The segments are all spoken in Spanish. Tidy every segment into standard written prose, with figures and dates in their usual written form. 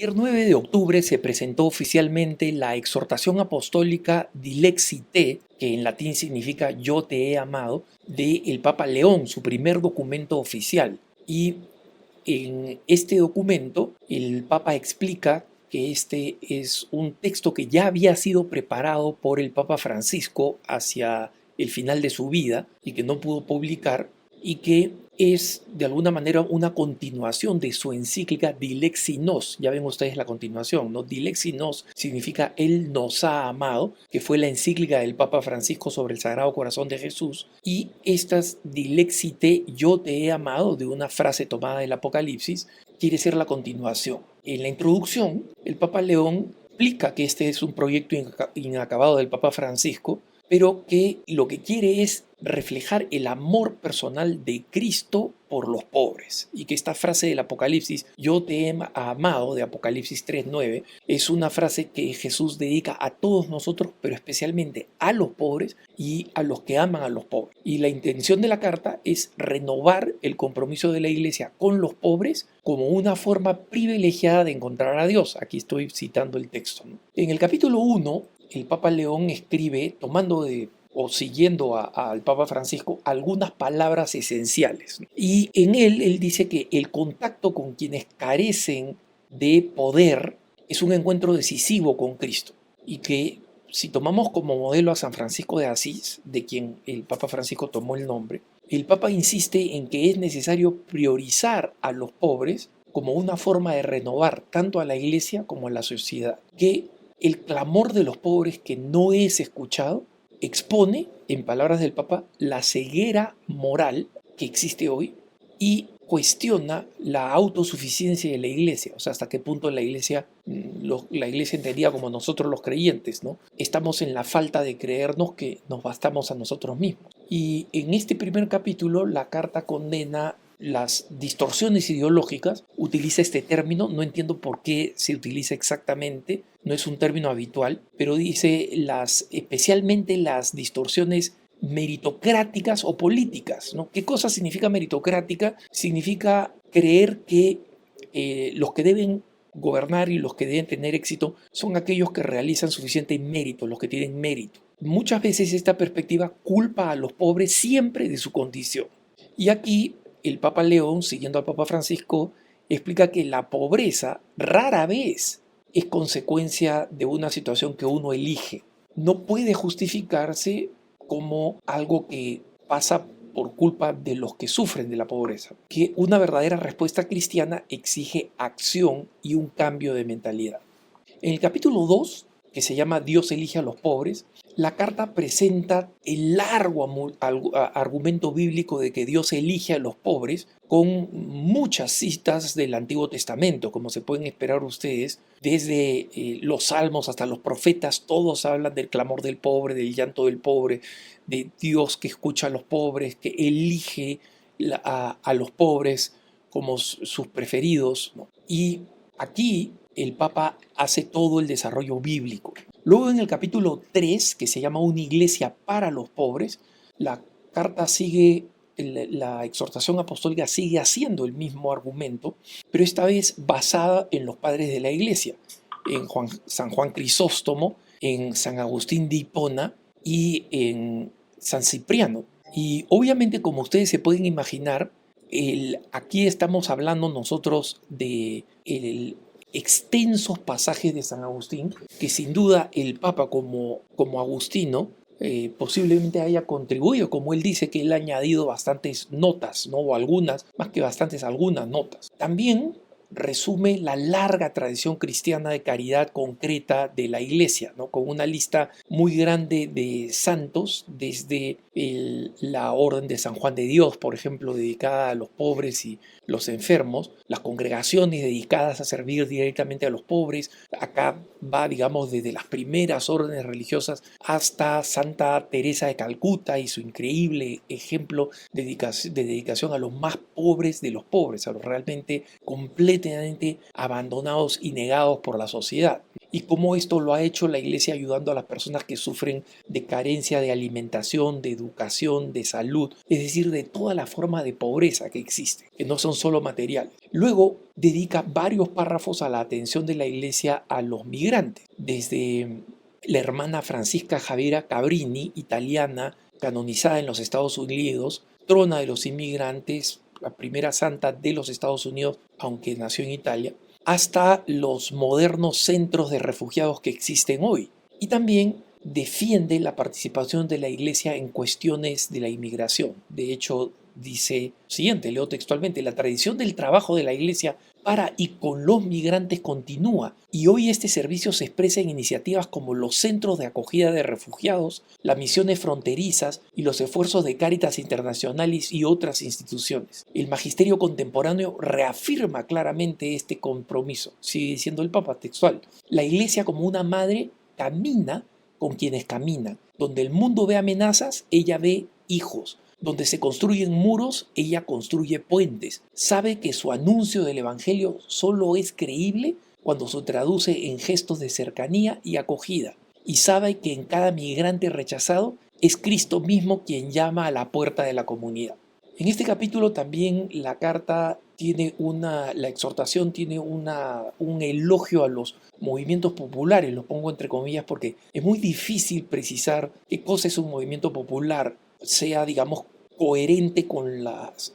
El 9 de octubre se presentó oficialmente la exhortación apostólica Dilexi Te, que en latín significa Yo te he amado, de el Papa León, su primer documento oficial. Y en este documento el Papa explica que este es un texto que ya había sido preparado por el Papa Francisco hacia el final de su vida y que no pudo publicar, y que es de alguna manera una continuación de su encíclica Dilexi Nos. Ya ven ustedes la continuación, ¿no? Dilexi Nos significa Él nos ha amado, que fue la encíclica del Papa Francisco sobre el Sagrado Corazón de Jesús. Y estas Dilexi Te, Yo te he amado, de una frase tomada del Apocalipsis, quiere ser la continuación. En la introducción, el Papa León explica que este es un proyecto inacabado del Papa Francisco, pero que lo que quiere es reflejar el amor personal de Cristo por los pobres, y que esta frase del Apocalipsis, Yo te he amado, de Apocalipsis 3:9, es una frase que Jesús dedica a todos nosotros, pero especialmente a los pobres y a los que aman a los pobres. Y la intención de la carta es renovar el compromiso de la Iglesia con los pobres como una forma privilegiada de encontrar a Dios. Aquí estoy citando el texto, ¿no? En el capítulo 1, el Papa León escribe, tomando o siguiendo al Papa Francisco, algunas palabras esenciales. Y en él dice que el contacto con quienes carecen de poder es un encuentro decisivo con Cristo. Y que si tomamos como modelo a San Francisco de Asís, de quien el Papa Francisco tomó el nombre, el Papa insiste en que es necesario priorizar a los pobres como una forma de renovar tanto a la Iglesia como a la sociedad. Que el clamor de los pobres que no es escuchado expone, en palabras del Papa, la ceguera moral que existe hoy y cuestiona la autosuficiencia de la Iglesia, o sea, hasta qué punto la Iglesia entendida como nosotros los creyentes, ¿no? Estamos en la falta de creernos que nos bastamos a nosotros mismos. Y en este primer capítulo la carta condena las distorsiones ideológicas, utiliza este término, no entiendo por qué se utiliza exactamente, no es un término habitual, pero dice especialmente las distorsiones meritocráticas o políticas, ¿no? ¿Qué cosa significa meritocrática? Significa creer que los que deben gobernar y los que deben tener éxito son aquellos que realizan suficiente mérito, los que tienen mérito. Muchas veces esta perspectiva culpa a los pobres siempre de su condición. Y aquí el Papa León, siguiendo al Papa Francisco, explica que la pobreza rara vez es consecuencia de una situación que uno elige. No puede justificarse como algo que pasa por culpa de los que sufren de la pobreza. Que una verdadera respuesta cristiana exige acción y un cambio de mentalidad. En el capítulo 2, que se llama Dios elige a los pobres, la carta presenta el largo argumento bíblico de que Dios elige a los pobres, con muchas citas del Antiguo Testamento, como se pueden esperar ustedes, desde los salmos hasta los profetas. Todos hablan del clamor del pobre, del llanto del pobre, de Dios que escucha a los pobres, que elige a los pobres como sus preferidos, ¿no? Y aquí el Papa hace todo el desarrollo bíblico. Luego en el capítulo 3, que se llama Una iglesia para los pobres, la carta sigue, la exhortación apostólica sigue haciendo el mismo argumento, pero esta vez basada en los padres de la iglesia, en San Juan Crisóstomo, en San Agustín de Hipona y en San Cipriano. Y obviamente, como ustedes se pueden imaginar, aquí estamos hablando nosotros de extensos pasajes de San Agustín, que sin duda el Papa como agustino posiblemente haya contribuido, como él dice que él ha añadido bastantes notas, ¿no? O algunas, más que bastantes, algunas notas. También resume la larga tradición cristiana de caridad concreta de la Iglesia, ¿no? Con una lista muy grande de santos, desde la Orden de San Juan de Dios, por ejemplo, dedicada a los pobres y los enfermos, las congregaciones dedicadas a servir directamente a los pobres. Acá va, digamos, desde las primeras órdenes religiosas hasta Santa Teresa de Calcuta y su increíble ejemplo de dedicación a los más pobres de los pobres, a los realmente completamente abandonados y negados por la sociedad. y cómo esto lo ha hecho la Iglesia ayudando a las personas que sufren de carencia de alimentación, de educación, de salud, es decir, de toda la forma de pobreza que existe, que no son solo materiales. Luego dedica varios párrafos a la atención de la Iglesia a los migrantes, desde la hermana Francisca Javiera Cabrini, italiana, canonizada en los Estados Unidos, patrona de los inmigrantes, la primera santa de los Estados Unidos, aunque nació en Italia, hasta los modernos centros de refugiados que existen hoy. Y también defiende la participación de la Iglesia en cuestiones de la inmigración. De hecho, dice siguiente, leo textualmente: la tradición del trabajo de la Iglesia para y con los migrantes continúa, y hoy este servicio se expresa en iniciativas como los centros de acogida de refugiados, las misiones fronterizas y los esfuerzos de Cáritas Internacionalis y otras instituciones. El magisterio contemporáneo reafirma claramente este compromiso. Sigue diciendo el Papa textual: la Iglesia, como una madre, camina con quienes caminan. Donde el mundo ve amenazas, ella ve hijos. Donde se construyen muros, ella construye puentes. Sabe que su anuncio del Evangelio solo es creíble cuando se traduce en gestos de cercanía y acogida. Y sabe que en cada migrante rechazado es Cristo mismo quien llama a la puerta de la comunidad. En este capítulo también la exhortación tiene un elogio a los movimientos populares, lo pongo entre comillas porque es muy difícil precisar qué cosa es un movimiento popular, sea, digamos, coherente con las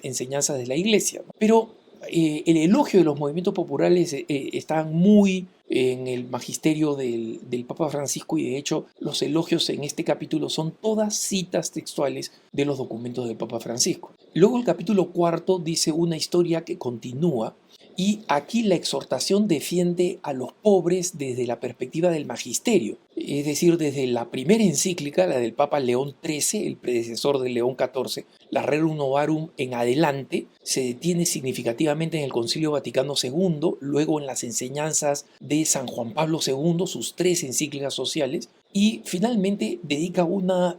enseñanzas de la Iglesia. Pero el elogio de los movimientos populares están muy en el magisterio del Papa Francisco, y de hecho los elogios en este capítulo son todas citas textuales de los documentos del Papa Francisco. Luego el capítulo cuarto dice una historia que continúa, y aquí la exhortación defiende a los pobres desde la perspectiva del magisterio, es decir, desde la primera encíclica, la del Papa León XIII, el predecesor de León XIV, la Rerum Novarum, en adelante, se detiene significativamente en el Concilio Vaticano II, luego en las enseñanzas de San Juan Pablo II, sus 3 encíclicas sociales, y finalmente dedica una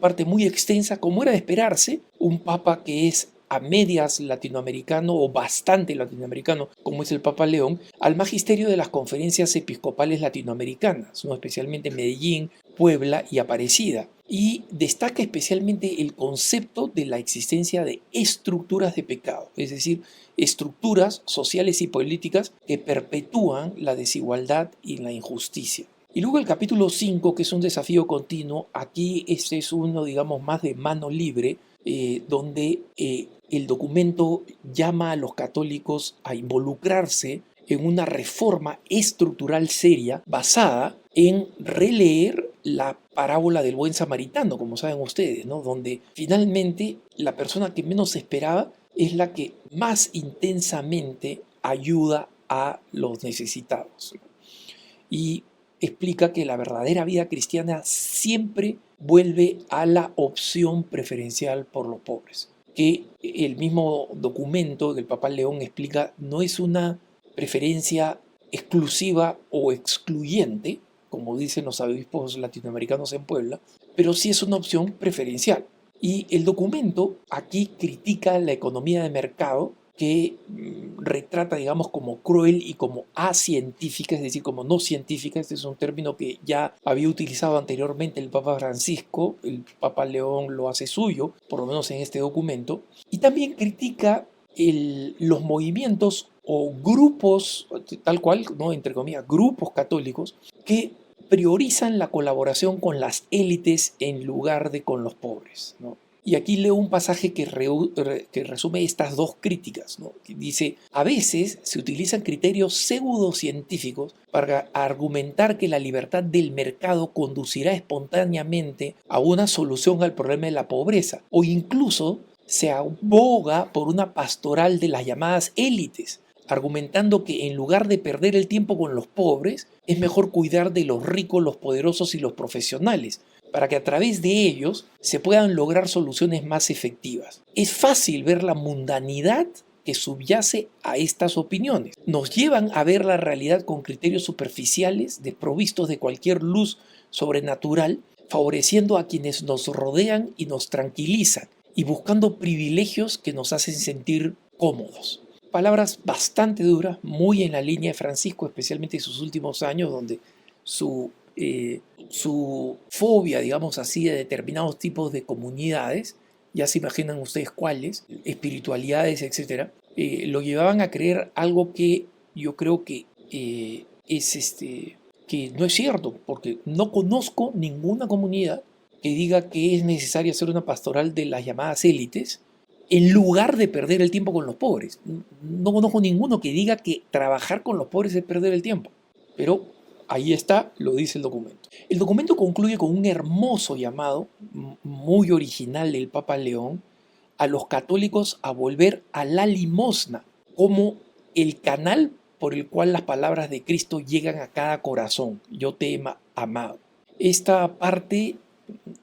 parte muy extensa, como era de esperarse, un papa que es a medias latinoamericano o bastante latinoamericano, como es el Papa León, al magisterio de las conferencias episcopales latinoamericanas, ¿no? Especialmente Medellín, Puebla y Aparecida. Y destaca especialmente el concepto de la existencia de estructuras de pecado, es decir, estructuras sociales y políticas que perpetúan la desigualdad y la injusticia. Y luego el capítulo 5, que es un desafío continuo, aquí este es uno, digamos, más de mano libre, donde el documento llama a los católicos a involucrarse en una reforma estructural seria basada en releer la parábola del buen samaritano, como saben ustedes, ¿no? Donde finalmente la persona que menos esperaba es la que más intensamente ayuda a los necesitados. Y explica que la verdadera vida cristiana siempre vuelve a la opción preferencial por los pobres, que el mismo documento del Papa León explica no es una preferencia exclusiva o excluyente, como dicen los obispos latinoamericanos en Puebla, pero sí es una opción preferencial. Y el documento aquí critica la economía de mercado, que retrata, digamos, como cruel y como acientífica, es decir, como no científica. Este es un término que ya había utilizado anteriormente el Papa Francisco, el Papa León lo hace suyo, por lo menos en este documento, y también critica los movimientos o grupos, tal cual, ¿no? Entre comillas, grupos católicos que priorizan la colaboración con las élites en lugar de con los pobres, ¿no? Y aquí leo un pasaje que resume estas dos críticas, ¿no? Que dice: a veces se utilizan criterios pseudocientíficos para argumentar que la libertad del mercado conducirá espontáneamente a una solución al problema de la pobreza, o incluso se aboga por una pastoral de las llamadas élites, argumentando que en lugar de perder el tiempo con los pobres, es mejor cuidar de los ricos, los poderosos y los profesionales, para que a través de ellos se puedan lograr soluciones más efectivas. Es fácil ver la mundanidad que subyace a estas opiniones. Nos llevan a ver la realidad con criterios superficiales, desprovistos de cualquier luz sobrenatural, favoreciendo a quienes nos rodean y nos tranquilizan, y buscando privilegios que nos hacen sentir cómodos. Palabras bastante duras, muy en la línea de Francisco, especialmente en sus últimos años, donde su, su fobia, digamos así, de determinados tipos de comunidades, ya se imaginan ustedes cuáles, espiritualidades, etcétera, lo llevaban a creer algo que yo creo que que no es cierto, porque no conozco ninguna comunidad que diga que es necesario hacer una pastoral de las llamadas élites en lugar de perder el tiempo con los pobres. No conozco ninguno que diga que trabajar con los pobres es perder el tiempo. Pero ahí está, lo dice el documento. El documento concluye con un hermoso llamado, muy original del Papa León, a los católicos a volver a la limosna como el canal por el cual las palabras de Cristo llegan a cada corazón. Yo te he amado. Esta parte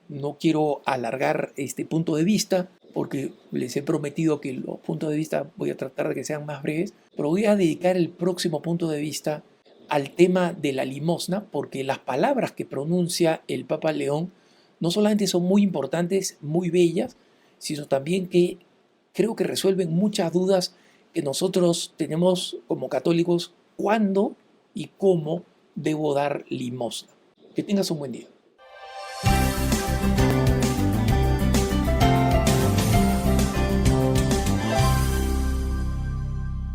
no quiero alargar este punto de vista porque les he prometido que los puntos de vista voy a tratar de que sean más breves, pero voy a dedicar el próximo punto de vista al tema de la limosna porque las palabras que pronuncia el Papa León no solamente son muy importantes, muy bellas, sino también que creo que resuelven muchas dudas que nosotros tenemos como católicos cuándo y cómo debo dar limosna. Que tengas un buen día.